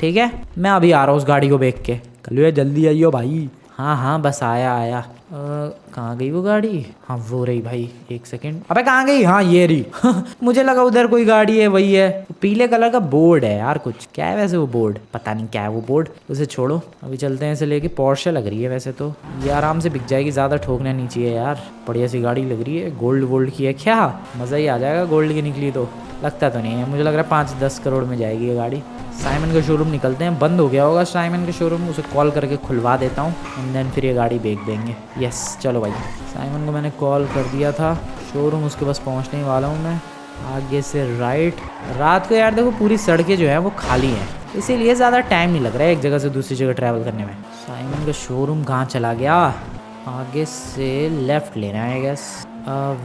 ठीक है? मैं अभी आ रहा हूँ उस गाड़ी को देख के। कल जल्दी आइयो भाई। हाँ हाँ बस आया। कहाँ गई वो गाड़ी? हाँ वो रही भाई, एक सेकंड। अबे कहाँ गई? हाँ ये रही। मुझे लगा उधर कोई गाड़ी है, वही है। पीले कलर का बोर्ड है यार, कुछ क्या है वैसे वो बोर्ड, पता नहीं क्या है वो बोर्ड। उसे छोड़ो, अभी चलते हैं। इसे लेके पोर्शे लग रही है वैसे तो, ये आराम से बिक जाएगी, ज़्यादा ठोकना नहीं चाहिए यार। बढ़िया सी गाड़ी लग रही है, गोल्ड वोल्ड की है क्या? मज़ा ही आ जाएगा गोल्ड की निकली तो। लगता तो नहीं है, मुझे लग रहा है 5-10 करोड़ में जाएगी ये गाड़ी। साइमन का शोरूम निकलते हैं, बंद हो गया होगा साइमन का शोरूम, उसे कॉल करके खुलवा देता हूँ एंड देन फिर ये गाड़ी बेच देंगे। यस चलो भाई, साइमन को मैंने कॉल कर दिया था, शोरूम उसके पास पहुँचने ही वाला हूँ मैं। आगे से राइट। रात को यार देखो पूरी सड़कें जो है वो खाली हैं, इसीलिए ज़्यादा टाइम नहीं लग रहा है एक जगह से दूसरी जगह ट्रैवल करने में। साइमन का शोरूम कहाँ चला गया? आगे से लेफ़्ट लेना है गैस।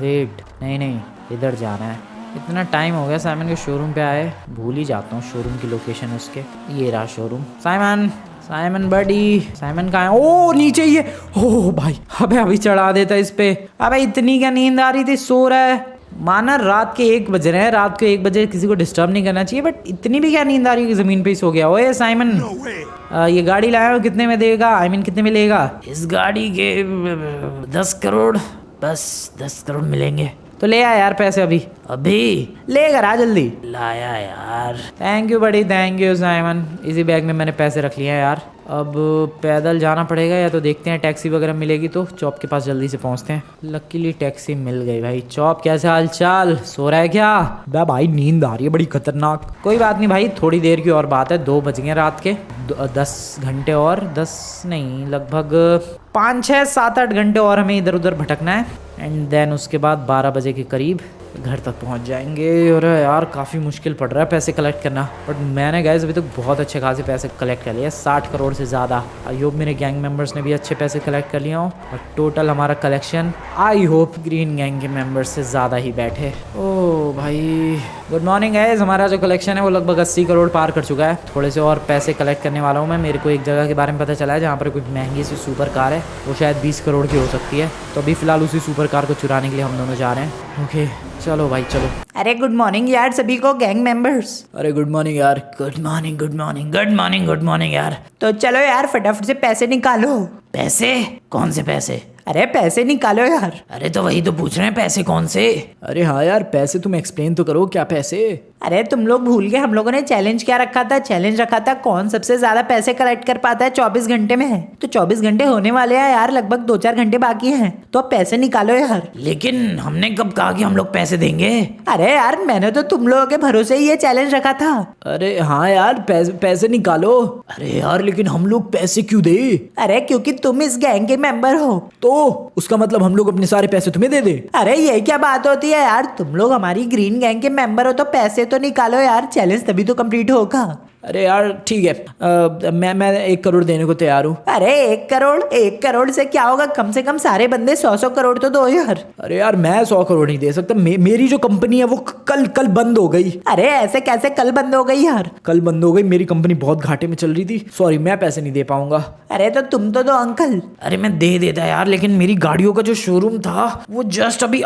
वेट, नहीं इधर जाना है। इतना टाइम हो गया साइमन के शोरूम पे आए, भूल ही जाता हूँ शोरूम की लोकेशन उसके। ये रहा शोरूम। साइमन बडी, साइमन कहाँ है? ओ नीचे ही है। ओ भाई, अबे अभी चढ़ा देता इस पे। अबे इतनी क्या नींद आ रही थी, सो रहा है। माना रात के 1 बज रहे हैं, रात को 1 बजे किसी को डिस्टर्ब नहीं करना चाहिए, बट इतनी भी क्या नींद आ रही है कि ज़मीन पे ही सो गया। ओए साइमन, ये गाड़ी लाया हो, कितने में देगा? कितने में लेगा? इस गाड़ी के 10 करोड़, बस 10 करोड़ मिलेंगे। तो ले आ यार पैसे अभी ले कर आ जल्दी। लाया यार। थैंक यू बड़ी, थैंक यू साइमन। इसी बैग में मैंने पैसे रख लिए हैं यार। अब पैदल जाना पड़ेगा या तो देखते हैं टैक्सी वगैरह मिलेगी तो चॉप के पास जल्दी से पहुंचते हैं। लकीली टैक्सी मिल गई भाई। चॉप कैसे हाल चाल, सो रहा है क्या? बे भाई नींद आ रही है बड़ी खतरनाक। कोई बात नहीं भाई, थोड़ी देर की और बात है। 2 बज गए रात के। 10 घंटे और 10 नहीं, लगभग 5, 6, 7, 8 घंटे और हमें इधर उधर भटकना है। एंड देन उसके बाद 12 बजे के करीब घर तक पहुंच जाएंगे। और यार काफ़ी मुश्किल पड़ रहा है पैसे कलेक्ट करना, बट मैंने गाइस अभी तक बहुत अच्छे खासे पैसे कलेक्ट कर लिए, 60 करोड़ से ज़्यादा। आई होप मेरे गैंग मेंबर्स ने भी अच्छे पैसे कलेक्ट कर लिए हों और टोटल हमारा collection I hope green gang के मेंबर्स से ज़्यादा ही बैठे। ओ भाई गुड मॉर्निंग गाइस। हमारा जो कलेक्शन है वो लगभग 80 करोड़ पार कर चुका है। थोड़े से और पैसे कलेक्ट करने वाला हूँ मैं। मेरे को एक जगह के बारे में पता चला है जहाँ पर कोई महंगी सी सुपर कार है, वो शायद 20 करोड़ की हो सकती है। तो अभी फ़िलहाल उसी सुपर कार को चुराने के लिए हम दोनों जा रहे हैं। ओके चलो भाई चलो। अरे गुड मॉर्निंग यार सभी को, गैंग मेंबर्स। अरे गुड मॉर्निंग यार। Good morning good morning good morning good morning यार। तो चलो यार फटाफट से पैसे निकालो। पैसे? कौन से पैसे? अरे पैसे निकालो यार। अरे तो वही तो पूछ रहे हैं, पैसे कौन से? अरे हाँ यार पैसे तुम एक्सप्लेन तो करो, क्या पैसे? अरे तुम लोग भूल गए, हम लोगों ने चैलेंज क्या रखा था? चैलेंज रखा था कौन सबसे ज्यादा पैसे कलेक्ट कर पाता है 24 घंटे में। तो 24 घंटे होने वाले हैं यार, लगभग 2-4 घंटे बाकी हैं। तो अब पैसे निकालो यार। लेकिन हमने कब कहा कि हम लोग पैसे देंगे? अरे यार मैंने तो तुम लोगों के भरोसे ही ये चैलेंज रखा था। अरे हाँ यार पैसे निकालो। अरे यार लेकिन हम लोग पैसे क्यों दे? अरे क्योंकि तुम इस गैंग के मेंबर हो। तो उसका मतलब हम लोग अपने सारे पैसे तुम्हें दे दे? अरे ये क्या बात होती है यार, तुम लोग हमारी ग्रीन गैंग के मेंबर हो तो पैसे तो निकालो यार, चैलेंज तभी तो कंप्लीट होगा। अरे यार ठीक है, मैं 1 करोड़ देने को तैयार हूँ। अरे 1 करोड़ से क्या होगा? कम से कम सारे बंदे 100 करोड़ तो दो यार। अरे यार मैं 100 करोड़ नहीं दे सकता। मेरी जो कंपनी है वो कल बंद हो गई। अरे ऐसे कैसे कल बंद हो गई यार? कल बंद हो गई, मेरी कंपनी बहुत घाटे में चल रही थी। सॉरी मैं पैसे नहीं दे पाऊंगा। अरे तो तुम तो दो अंकल। अरे मैं दे देता यार, लेकिन मेरी गाड़ियों का जो शोरूम था वो जस्ट अभी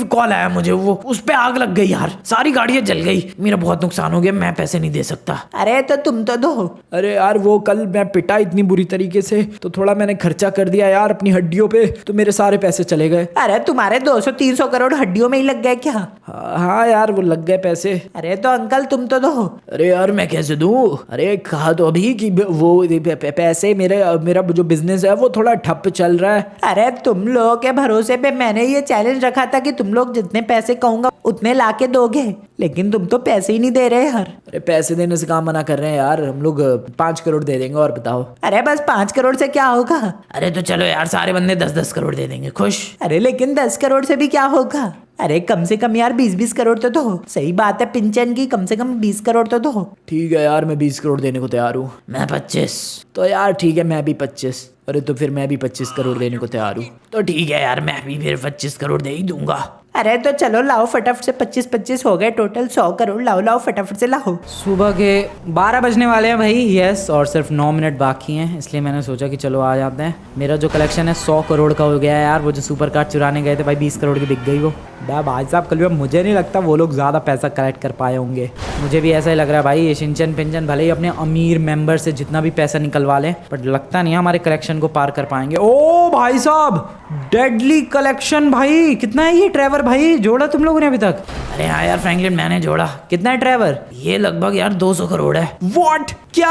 कॉल आया मुझे, वो उस पे आग लग गई यार, सारी गाड़ियां जल गई, मेरा बहुत नुकसान हो गया, मैं पैसे नहीं दे सकता। अरे तो तुम तो दो। अरे यार वो कल मैं पिटा इतनी बुरी तरीके से तो थोड़ा मैंने खर्चा कर दिया यार अपनी हड्डियों पे, तो मेरे सारे पैसे चले गए। अरे तुम्हारे 200-300 करोड़ हड्डियों में ही लग गए क्या? हाँ यार वो लग गए पैसे। अरे तो अंकल तुम तो दो। अरे यार मैं कैसे दूं? अरे कहा तो अभी कि वो पैसे मेरा जो बिजनेस है वो थोड़ा ठप चल रहा है। अरे तुम लोगों के भरोसे पे मैंने ये चैलेंज रखा था कि तुम लोग जितने पैसे कहूंगा उतने लाके दोगे, लेकिन तुम तो पैसे ही नहीं दे रहे यार। अरे पैसे देने से काम मना कर रहे हैं यार, हम लोग 5 करोड़ दे देंगे। और बताओ। अरे बस 5 करोड़ से क्या होगा? अरे तो चलो यार सारे बंदे 10-10 करोड़ दे देंगे, खुश? अरे लेकिन 10 करोड़ से भी क्या होगा? अरे कम से कम यार 20-20 करोड़ तो दो। सही बात है पिंचन की, कम से कम 20 करोड़ तो दो। ठीक है यार मैं 20 करोड़ देने को तैयार हूँ। मैं 25। तो यार ठीक है मैं भी 25। अरे तो फिर मैं भी 25 करोड़ देने को तैयार हूँ। तो ठीक है यार मैं भी फिर 25 करोड़ दे ही दूंगा। अरे तो चलो लाओ फटाफट से, 25-25 हो गए टोटल, 100 करोड़ लाओ फटाफट से लाओ। सुबह के 12 बजने वाले हैं भाई, यस, और सिर्फ 9 मिनट बाकी हैं, इसलिए मैंने सोचा कि चलो आ जाते हैं। मेरा जो कलेक्शन है 100 करोड़ का हो गया है यार। वो जो सुपर कार चुराने गए थे भाई 20 करोड़ की बिक गई वो। भाई साहब कल मुझे नहीं लगता वो लोग ज़्यादा पैसा कलेक्ट कर पाए होंगे। मुझे भी ऐसा ही लग रहा है भाई। ये शिनचैन पिंचन भले ही अपने अमीर मेंबर से जितना भी पैसा निकलवा लें, बट लगता नहीं है हमारे कलेक्शन को पार कर पाएंगे। ओ भाई साहब डेडली कलेक्शन भाई, कितना है ये ट्रेवर भाई जोड़ा तुम लोगों ने अभी तक? अरे हाँ यार फ्रैंकलिन मैंने जोड़ा। कितना है ट्रेवर? ये लगभग यार 200 करोड़ है। व्हाट? क्या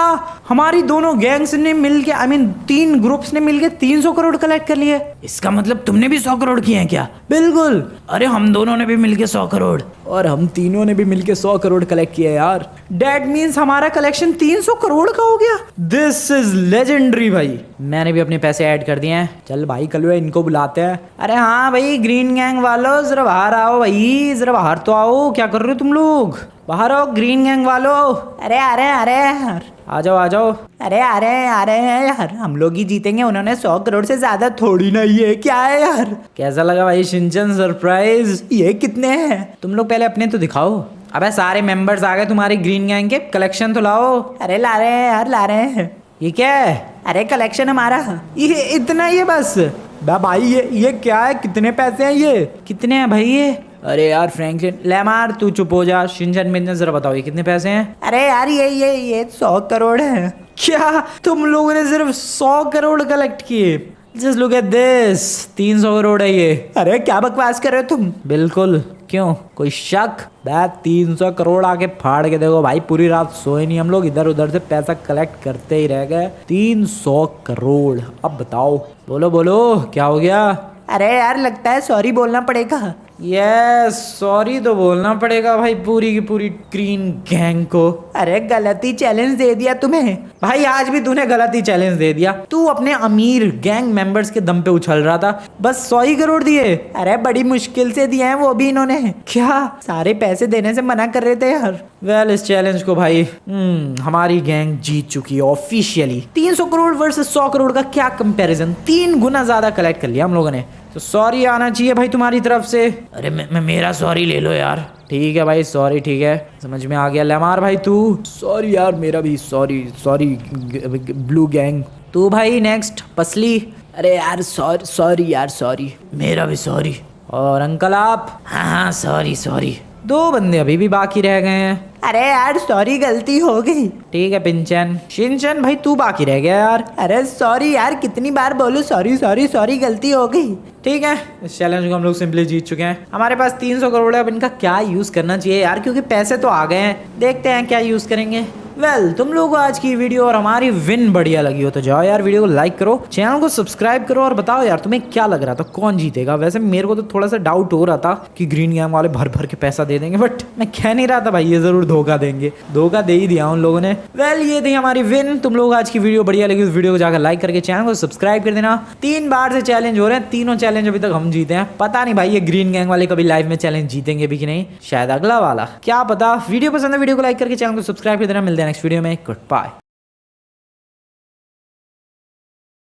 हमारी दोनों गैंग्स ने मिलके 3 ग्रुप्स ने मिलके 300 करोड़ कलेक्ट कर लिए? इसका मतलब तुमने भी 100 करोड़ किए हैं क्या? बिल्कुल। अरे हम दोनों ने भी मिलके 100 करोड़। और हम तीनों ने भी मिलके 100 करोड़ कलेक्ट किया यार। डेट मीन्स हमारा कलेक्शन 300 करोड़ का हो गया। दिस इज लेजेंडरी भाई। मैंने भी अपने पैसे ऐड कर दिए हैं। चल भाई कल इनको बुलाते हैं। अरे हाँ भाई ग्रीन गैंग वालों जरा बाहर आओ भाई, जरा बाहर तो आओ। क्या कर रहे हो तुम लोग? बाहर आओ ग्रीन गैंग वालों। अरे आ रहे यार। आ जाओ। अरे आ रहे हैं यार, हम लोग ही जीतेंगे, उन्होंने 100 करोड़ से ज्यादा थोड़ी ना। ये क्या है यार? कैसा लगा भाई शिनचैन सरप्राइज? ये कितने हैं? तुम लोग पहले अपने तो दिखाओ। अबे सारे मेंबर्स आ गए तुम्हारी ग्रीन गैंग के, कलेक्शन तो लाओ। अरे ला रहे हैं यार, ला रहे हैं। ये क्या है? अरे कलेक्शन हमारा। ये इतना ही है बस? भाई ये क्या है? कितने पैसे हैं ये? कितने हैं भाई ये? अरे यार फ्रैंकलिन ले मार, तू चुप हो जा। शिनचैन पिंचन जरा बताओ ये कितने पैसे हैं? अरे यार ये 100 करोड़ है। क्या तुम लोगों ने सिर्फ 100 करोड़ कलेक्ट किए? Just look at this, 300 crore है ये। अरे क्या बकवास कर रहे हो तुम? बिल्कुल, क्यों कोई शक? बैग 300 करोड़ आके फाड़ के देखो भाई, पूरी रात सोए नहीं हम लोग, इधर उधर से पैसा कलेक्ट करते ही रह गए। 300 करोड़, अब बताओ, बोलो बोलो क्या हो गया? अरे यार लगता है सॉरी बोलना पड़ेगा। यस, सॉरी तो बोलना पड़ेगा भाई पूरी की पूरी ग्रीन गैंग को। अरे गलती चैलेंज दे दिया तुम्हें। भाई आज भी तूने गलत ही चैलेंज दे दिया। तू अपने अमीर गैंग मेंबर्स के दम पे उछल रहा था, बस 100 ही करोड़ दिए। अरे बड़ी मुश्किल से दिए हैं वो भी इन्होंने। क्या? सारे पैसे देने से मना कर रहे थे यार। वेल इस चैलेंज को भाई हमारी गैंग जीत चुकी है ऑफिशियली। 300 करोड़ वर्सेस 100 करोड़ का क्या कंपैरिजन, 3 गुना ज्यादा कलेक्ट कर लिया हम लोगों ने। तो सॉरी आना चाहिए भाई तुम्हारी तरफ से। अरे मैं मेरा सॉरी ले लो यार। ठीक है भाई, सॉरी, ठीक है, समझ में आ गया। लेमार भाई तू? सॉरी यार, मेरा भी सॉरी ब्लू गैंग। तू भाई नेक्स्ट, पसली? अरे यार सॉरी यार, सॉरी। मेरा भी सॉरी। और अंकल आप? हाँ सॉरी। 2 बंदे अभी भी बाकी रह गए हैं। अरे यार सॉरी गलती हो गई। ठीक है पिंचन। शिनचन भाई तू बाकी रह गया यार। अरे सॉरी यार, कितनी बार बोलूं सॉरी गलती हो गई। ठीक है, इस चैलेंज को हम लोग सिंपली जीत चुके हैं। हमारे पास 300 करोड़ है, अब इनका क्या यूज करना चाहिए यार, क्योंकि पैसे तो आ गए हैं, देखते हैं क्या यूज करेंगे। वेल तुम लोगों को आज की वीडियो और हमारी विन बढ़िया लगी हो तो जाओ यार वीडियो को लाइक करो, चैनल को सब्सक्राइब करो और बताओ यार तुम्हें क्या लग रहा था कौन जीतेगा। वैसे मेरे को तो थोड़ा सा डाउट हो रहा था कि ग्रीन गैंग वाले भर भर के पैसा दे देंगे, बट मैं कह नहीं रहा था भाई ये जरूर धोखा देंगे। धोखा दे ही दिया उन लोगों ने। वेल ये थी हमारी विन। तुम लोग आज की वीडियो बढ़िया लगी, उस वीडियो को जाकर लाइक करके चैनल को सब्सक्राइब कर देना। 3 बार से चैलेंज हो रहे हैं, तीनों चैलेंज अभी तक हम जीते हैं। पता नहीं भाई ये ग्रीन गैंग वाले कभी लाइव में चैलेंज जीतेंगे भी कि नहीं, शायद अगला वाला, क्या पता। वीडियो पसंद है वीडियो को लाइक करके चैनल को सब्सक्राइब कर देना। मिलते हैं नेक्स्ट वीडियो में, गुड बाय।